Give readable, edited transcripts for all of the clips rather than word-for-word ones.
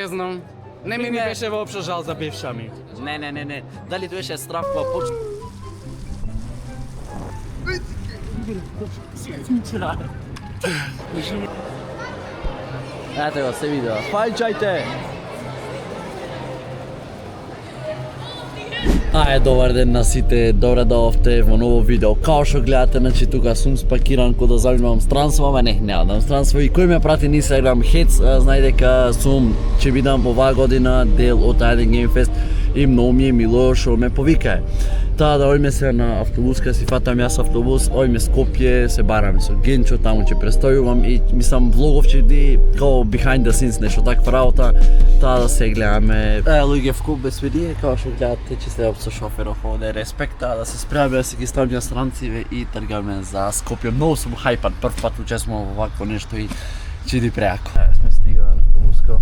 Не знам. Не ми беше воопшто жал за бивша ми. Не. Дали беше страв кога почна? Ете го, се видео. Пајчајте! Добар ден на сите, добре доовте во ново видео. Као што гледате, значи тука сум спакиран кога да занимавам странство, ама нема да странство. И кој ме прати на Instagram Hits, знај дека ќе бидам оваа година дел од еден Gamefest и многу ми е мило што ме повикае. Таа да ојме се на автобуска, си фатам јас автобус, ојме Скопје, се бараме со Генчо, таму ќе престојувам и мислам влогов ќе иде као behind the scenes, нешто таква работа, таа да се гледаме. Луѓе в клуб без видео, као што гледате, ќе се со шоферов овде, респекта, да се спреме, да се ги ставам странциве и тргаме за Скопје. Многу сум хајпан, прв пат учествувам во вакво нешто и ќе иде преако. Сме стигнали на автобуска.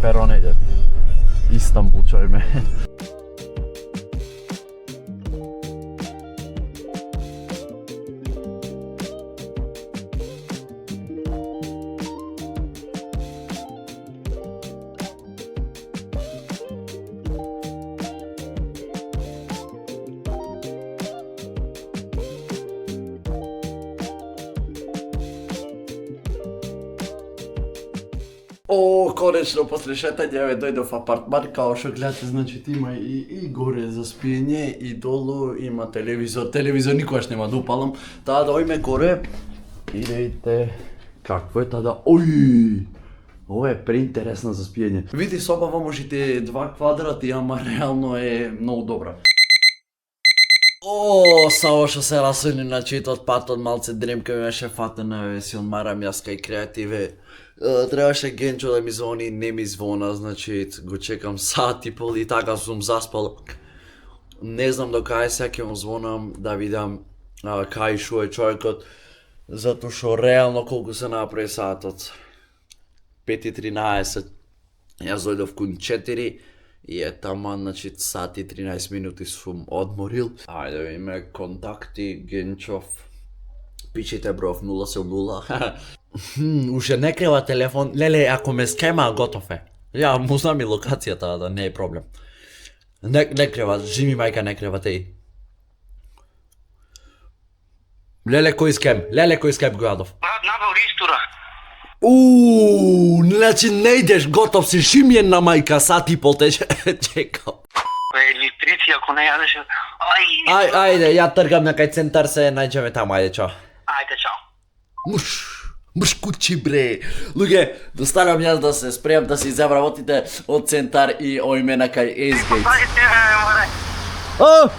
Пероне иде. Истанбул чојме. Конечно, после шетање дојдов апартман, као што гледате, значи има и горе за спиење, и долу има телевизор. Телевизор никогаш нема да упалам. Таа да ојме горе и да видите какво е таа. Ој! Ова е преинтересно за спиење. Види собава можете 2 квадрати, ама реално е многу добра. Само што се расуни на читот патот, малце дремка ми беше фатена, си одмарам јас кај креативе. Требаше Генчо да ми звони, не ми звона, значи го чекам сат и пол и така сум заспал. Не знам до кај сега ќе му звонам да видам кај шо е човекот, затоа што реално колку се направи сатот. 5:13, јас дојдов кун 4 и е таман, значи сат и 13 минути сум одморил. Ајде, име контакти, Генчов. Пичите бров 070. Уште не крива телефон. Леле, ако ме скема, готов е. Ја му знам и локацијата, да не е проблем. Не крива, жими мајка не крива теј. Леле, кој скем го јадов? Набав ристура. Значи не идеш, готов си, шимјен на мајка, сат и пол те чекал. Електрици, ако не јадеш... Ајде, ја тргам на кај центар, се најдеме таму, ајде, чао. Ајде, чао. Муш кучи бре. Луѓе, достанам јас да се спремам да си завработите од центар и ојме на кај Acegate.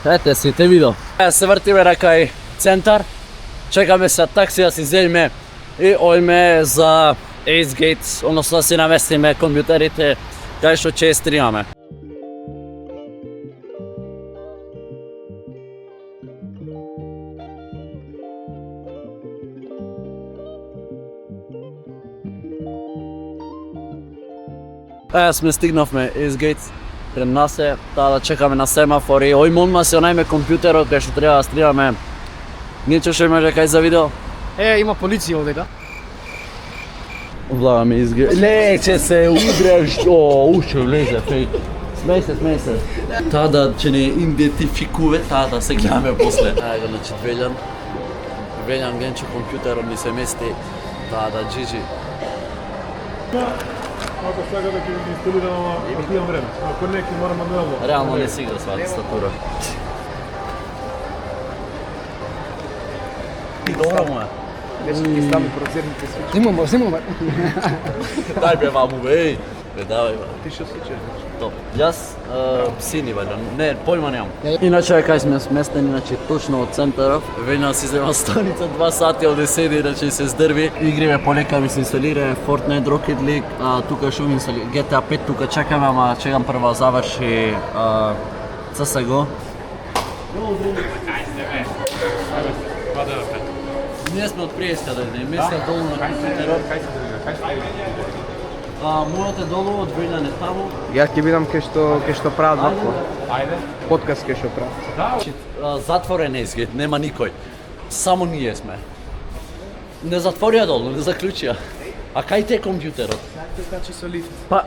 Ете си, те видо. Се вртиме на кај центар, чекаме се такси да си земе и ојме за Acegate, односно да си наместиме компјутерите кај што ќе стримаме. Сме стигнавме Acegate, пред нас е, таа да чекаме на семафор и ој монма се онајме компјутерот кај што треба да стримаме. Ниче што имаше кај за видео? Има полиција овдека. Влагаме Acegate. Лече се удреш, уште влезе, феј. Смеј се. Таа да ќе не идентификуве, таа да се гледаме после. Ајде, значи Велјан Генчо компјутерот ми се мести, таа да джиджи. Ако сега да ќе ги инсталирам, ама имам време. Ако не, ќе морам мануелно. Реално не си да свати статура. Добро му е. Вече ги ставаме прозерните свичи. Снимам. Дај бе, маму, бе, давај, бе. Ти што случи? Топ. Јас сини валјам, не, појма немам. Иначе кај сме сместени, значи точно од центаров, Вења си зема станица 2 сати овде седи, значи се здрви. Игриме полека ми се инсталира Fortnite, Rocket League, тука што ми инсталира GTA 5, тука чекаме, ама чекам прво да заврши CSGO. Ние сме од приеска да не месте долу на компјутерот. Мојот е долу, од Велјан е таму. Јас ќе бидам кај што прават вакво. Ајде. Подкаст кај што прават. Затворен Acegate, нема никој. Само ние сме. Не затворија долу, не заклучија. А кај те компјутерот? Значи со лифт. Па,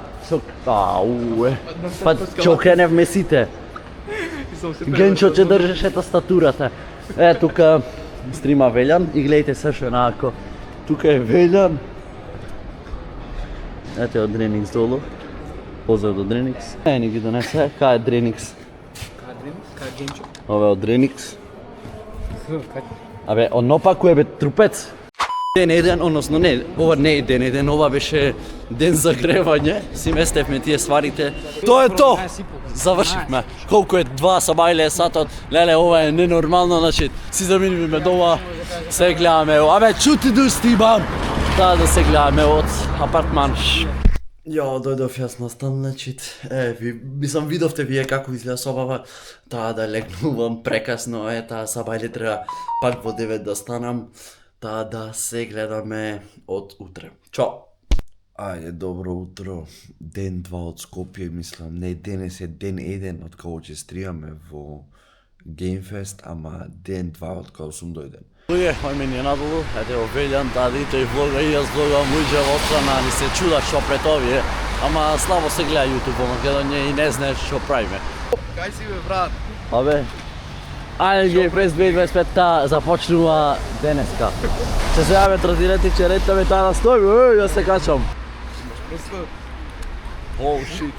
Па, ќе окреневме сите. Генчо ќе држеше тастатурата. Тука стрима Велјан и гледайте се што енако. Тука е Велјан. Ете од Дреникс долу. Поздрав до Дреникс. Не ги донесе. Кај е Дреникс? Кај Генчо. Ова е од Дреникс. Абе, оно пак кој е бе трупец. Ден еден, односно не, ова не е ден еден, ова беше ден за гревање. Си местевме тие сварите. Тоа е то! Завршивме. Колку е 2 сабајле сатот, леле, ова е ненормално, значи, си заминуваме дома, се гледаме, абе, чути дусти имам! Да се гледаме од апартман. Ја, дојдов јас на стан, значи, мислам, видовте вие како изгледа собава, таа да легнувам прекасно, таа сабајле треба пак во 9 да станам, таа да се гледаме од утре. Чао! Ајде, добро утро. Ден 2 од Скопје, мислам, не денес е ден 1 од кога ќе стримаме во Gamefest, ама ден 2 од кога сум дојден. Луѓе, ајме ние надолу, ете Велјан, дадите и влога и јас влогам уиđe во страна, ни се чуда што пред овие, ама слабо се гледа YouTube во Македонија и не знаеш што правиме. Кај си бе, брат? Абе, Gamefest 2025 започнува денеска. Ќе се јаве тротинети, ќе ретаме таа да стои, јас се качам. Oh shit.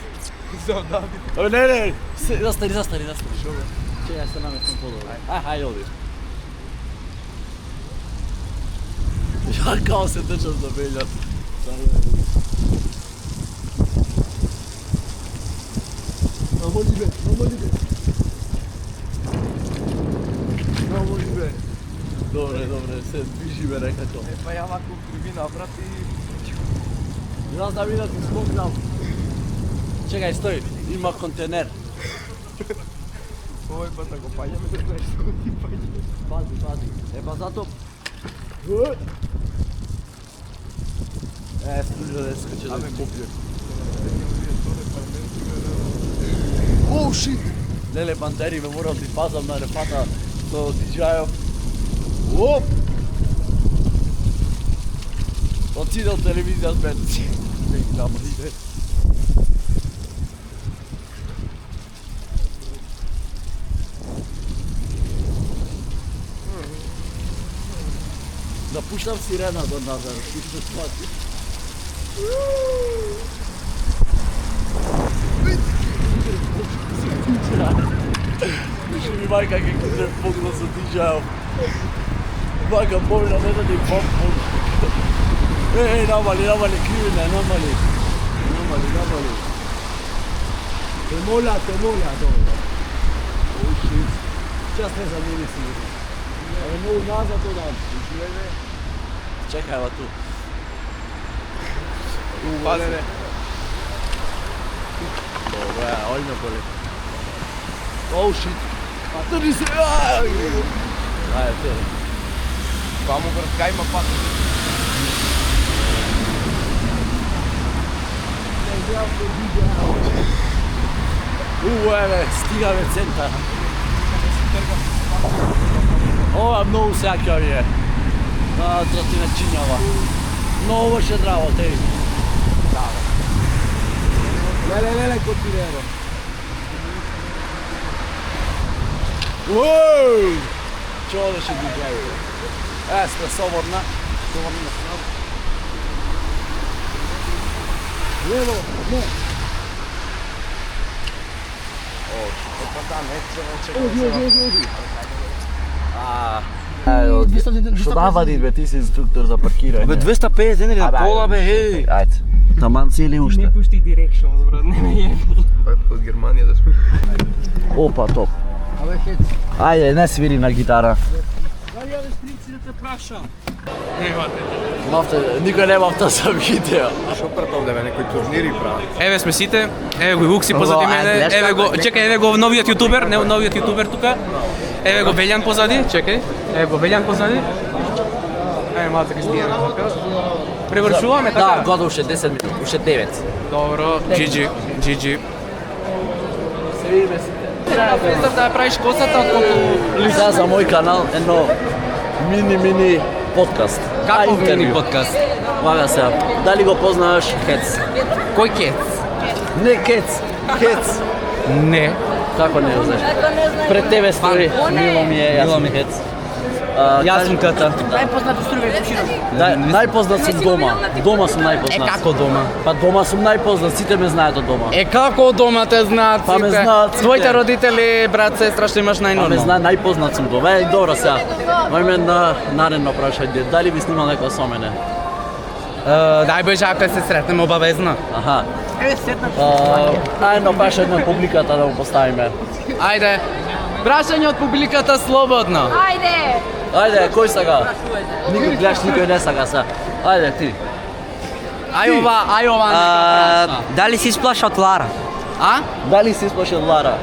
Не, застари. Че ја се наметам подобро. Ајде оди. Ја као се трчам за Велјан. Намоли бе. Добре, се движиме некако. Па ја ваку кривина, брат, и... Јас да видам ти смокнам. Чекај, стои, има контенер. Овој пат ако паѓаме, да знаеш што ти паѓаме. Пази. Па зато... Служа да скача да купи. Оу, шит! Леле, бандери, ме морам ти пазам на рефата со диджајов. Оп! Отиде од телевизија с бенци. Тамо иде. Да пуштам сирена до назад, ти ще спати. Вижу ми мајка ке куде погна со диджајов. Мајка помина, не да ни помпон. Намали, кривина, намали. Те моля, добро. Oh shit. Час не замини сигурно. Абе, многу назад одам. Чекај, ева ту. Палене. Добре, ој ме боли. Oh shit. Трни се, ајде, те. Ваму, брат, кај има пат? Еве, стигаме центар. Ова многу сеќа ми е. Тротинечињава. Многу беше драво, те. Леле, континеро. Уоу! Чудеше диджају. Сте соборна. Лево, не. Што дава бе, ти си инструктор за паркирање. Бе, 250 денari на пола, бе, еј. Ајде. Таман си или уште? Не пушти directions, брат, не ме јеби. Од Германија да сме. Опа, топ. Абе, хет. Ајде, не свири на гитара. Дали ја стрици да те прашам? Никој не мавта за видео. Што пред овде, бе, некои турнири прават? Еве сме сите, еве го и Вукси позади мене, еве го, чекај, еве го новиот јутубер, не новиот јутубер тука. Еве го Велјан позади, чекај. Еве го Велјан позади. Еве малце Кристијана тука. Превршуваме така? Да, годо уште 10 минути, уште 9. Добро, GG. Се видиме сите. Представ да ја правиш косата од колку Сега за мој канал едно мини подкаст. Каков мини подкаст? Вага се. Дали го познаваш Хец? Кој кец? Не Кец, Хец. Не. Како не го знаеш? Пред тебе стои, мило ми е, јас сум Хец. Јас сум Ката. Најпознат сум дома. Дома сум најпознат. Како дома? Па дома сум најпознат, сите ме знаат од дома. Како дома те знаат Па ме знаат сите. Твоите родители, брат, сестра, што имаш Ме најнормално? знае, најпознат сум дома. Добро сега. Мајме на наредно прашање. Дали би снимал некој со мене? Дај Боже, ако се сретнеме обавезно. Аха. Ајно баш една публиката да го поставиме. Ајде. Прашање од публиката слободно. Ајде, кој сага? Никој гледаш, никој не сага са. Ајде ти. Ај ова нека праша. Дали си сплаша од Лара? А? Дали си исплаши од Лара?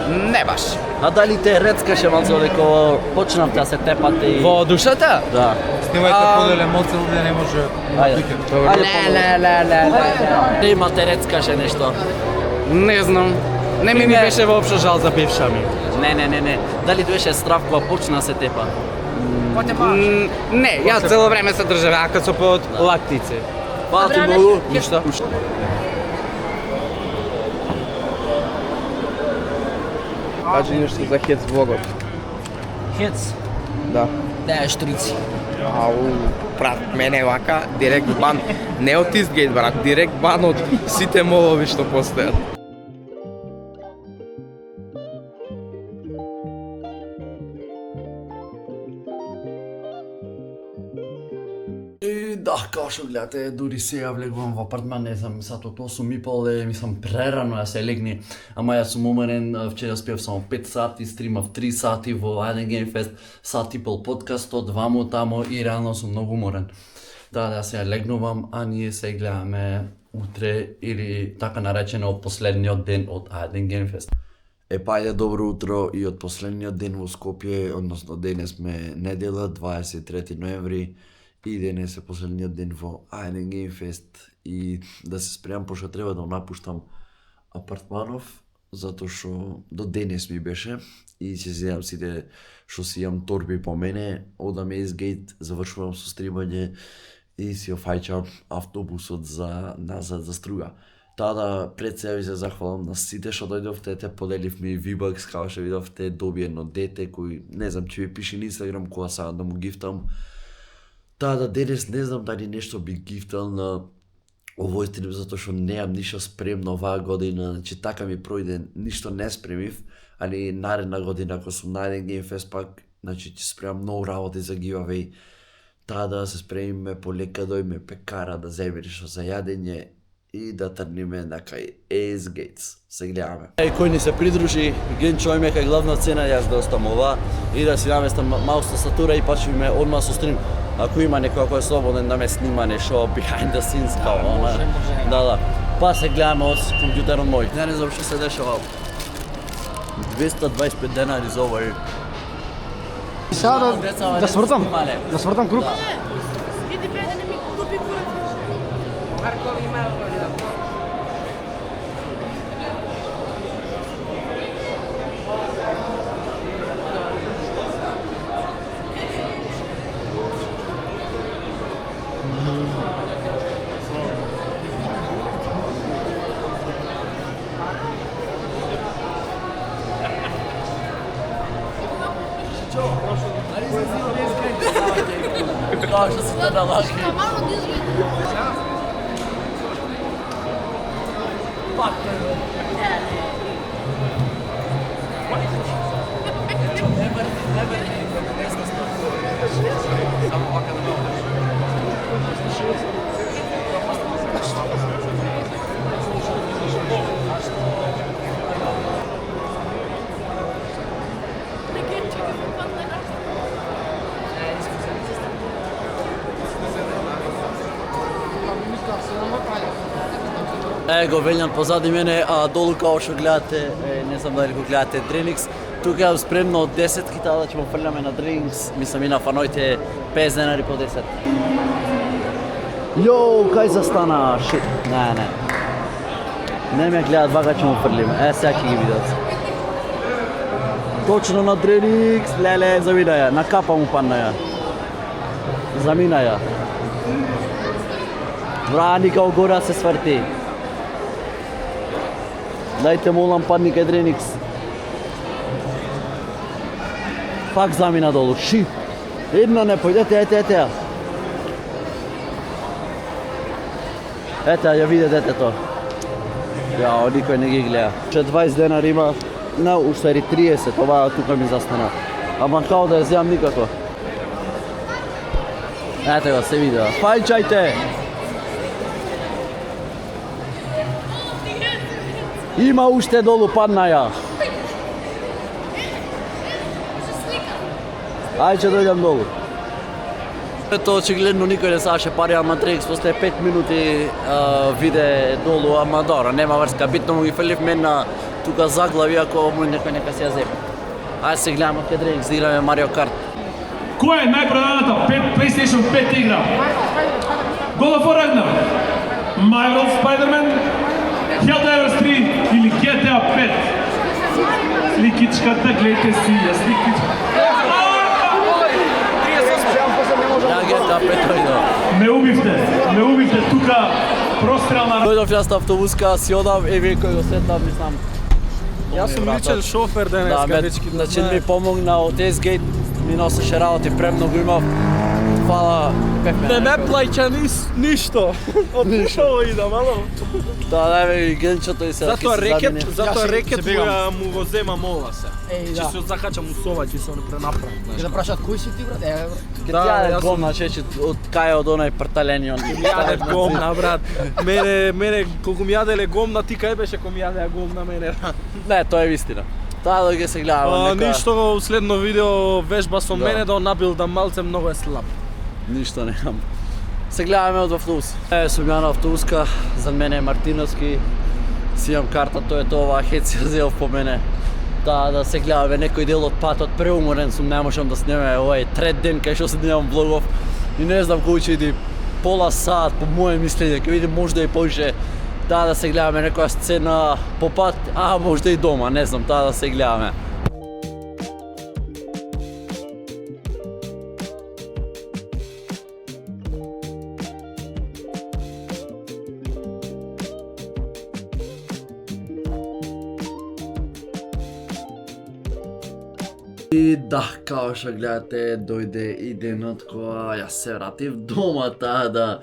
Не баш. А дали те рецкаше малце дека почнавте да се тепате и... Во душата? Да. Снимајте поделе малце да не може. Ајде. Ле. Те имате рецкаше нешто? Не знам. Не ми беше воопшто жал за бивша ми. Не. Дали доеше страв кога почна да се тепа? Не, јас цело време се држав ака со под лактици. Фала ти многу. Ништо. Кажи нешто за Хец влогот. Хец. Да. Да, штрици. Ау, брат, мене вака директ бан. Не од Истгейт, брат, директ бан од сите молови што постојат. И да, како што гледате, дури сега влегувам во апартман, не знам, сатот 8:30 мислам прерано да се легни, ама јас сум уморен, вчера спиев само 5 сати, стримав 3 сати во Aiden Game Fest, сат и пол подкастот, вамо тамо и реално сум многу уморен. Да, сега легнувам, а ние се гледаме утре или така наречено последниот ден од Aiden Game Fest. Ајде, добро утро и од последниот ден во Скопје, односно денес сме недела, 23 ноември, и денес е последниот ден во Aiden Game Fest и да се спремам пошто треба да напуштам апартманов, затоа што до денес ми беше и се зедам сите што си имам торби по мене, одам Истгейт, завршувам со стримање и си офајчам автобусот за назад за Струга. Тада пред себе ви се захвалам на сите што дојдовте, те поделивме и V-Bucks, како што видовте, доби едно дете кој, не знам, ќе ви пише на Инстаграм кога сакам да му гифтам. Тада денес не знам дали нешто би гифтал на овој стрим, затоа што неам ништо спремно оваа година, значи така ми пројде, ништо не спремив, али наредна година ако сум на Aiden Game Fest пак, значи ќе спремам многу работи за giveaway. Тада се спремиме полека дојме пекара да земе нешто за јадење и да тргнеме на кај Истгейтс. Се гледаме. Кој ни се придружи, Генчо име кај главна цена, јас да остам ова и да си наместам маус тастатура и почнеме одма со стрим. Ако има некој кој е слободен да ме снима нешто behind the scenes као она. Да. Па се гледаме од компјутерот мој. Не знам што се дешава. 225 денари за овој. Сега да свртам? Да свртам круг? Иди бе да не ми купи курат. Маркови малко. Да, што се да лажи. Пак го Велјан позади мене, а долу као што гледате, не знам дали го гледате Drinks, тука е спремно од 10 китада ќе му фрляме на Drinks, мислам и на фаноите 50 денари по 10. Јоу, кај застана? Шит, не. Не ме гледат, вака ќе му фрлиме, сега ќе ги видат. Точно на Drinks, леле, завида ја, на капа му падна ја. Замина ја. Бра, никао гора се сврти. Дајте молам падни кај Дреникс. Пак замина долу, ши. Едно не појдете, ете. Ете, ја виде детето. Јао, никој не ги гледа. Че 20 денар има, на устари 30, ова тука ми застана. Ама као да ја зјам никако. Ете го, се видео. Пајчајте! Има уште долу, падна ја. Ајде ќе дојдам долу. Ето очигледно никој не саше пари, ама Трекс после 5 минути виде долу, ама добро, нема врска. Битно му ги фрлив мен на тука заглави, ако му некој нека се ја земе. Ајде се гледаме кај Трекс, да играме Марио Карт. Која е најпроданата PlayStation 5 игра? God of War Ragnarok, Marvel Spider-Man, Helldivers 3 или GTA 5? Сликичката, гледайте си ја сликичка. Ја GTA 5 дојдо. Ме убивте, тука прострелна. Дојдов јас на автобуска, си одам, еве кој го сетам, мислам. Јас сум личен шофер денеска, дечки. Значи ми помогна од Esgate, ми носеше работи, премногу имав. Фала Пепе. Не ме плаќа ништо. Од ништо идам, ало. Да, дај генчето и се Затоа рекет се му го земам ова се. Ќе се закачам усова, ќе се не пренаправам. Да прашат кој си ти, брат? Ке ти јаде гомна, чече, од кај од онај прталенион. Јаде гомна, брат. Мене колку ми јаделе гомна, ти кај беше кој ми јаде гомна мене? Не, тоа е вистина. Таа да ги се гледаме. Ништо следно видео вежба со мене да набилдам малце, многу е слаб. Ништо немам. Се гледаме од автобус. Сум ја на автобуска, за мене е Мартиновски. Си имам карта, тој е тоа, хец ја зел по мене. Да се гледаме некој дел од патот, преуморен сум, не можам да снеме овој трет ден кај што снимам влогов. И не знам кој ќе иди пола сат, по моје мислење, ќе видим можда и повише. Да се гледаме некоја сцена по пат, а можда и дома, не знам, да се гледаме. И да, као што гледате, дојде и денот кога ја се вратив дома, да.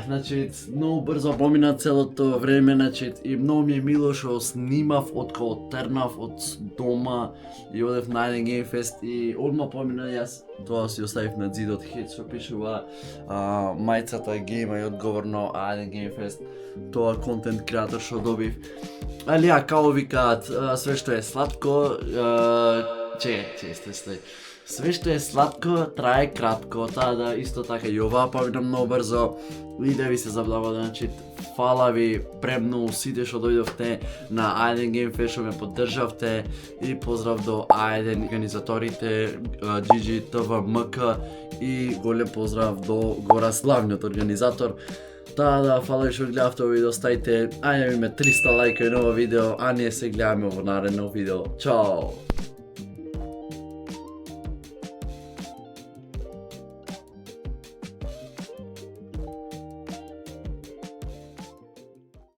Значи, многу брзо помина целото време, значи, и многу ми е мило што снимав од кога тернав од дома и одев на еден геймфест и одма помина јас тоа си оставив на зидот хет што пишува мајцата гейма и одговорно еден геймфест, тоа контент креатор што добив. Али као викаат, све што е сладко, стој. Све што е сладко трае кратко, да исто така и оваа помина многу брзо. И да ви се заблагодарам, значи фала ви премногу сите што дојдовте на A1 Game Fest, што ме поддржавте и поздрав до A1 организаторите, GG TVMK и голем поздрав до Гора славниот организатор. Да, фала што гледавте ово видео, ставите, ајде ми 300 лајка и ново видео, а ние се гледаме во наредно видео. Чао!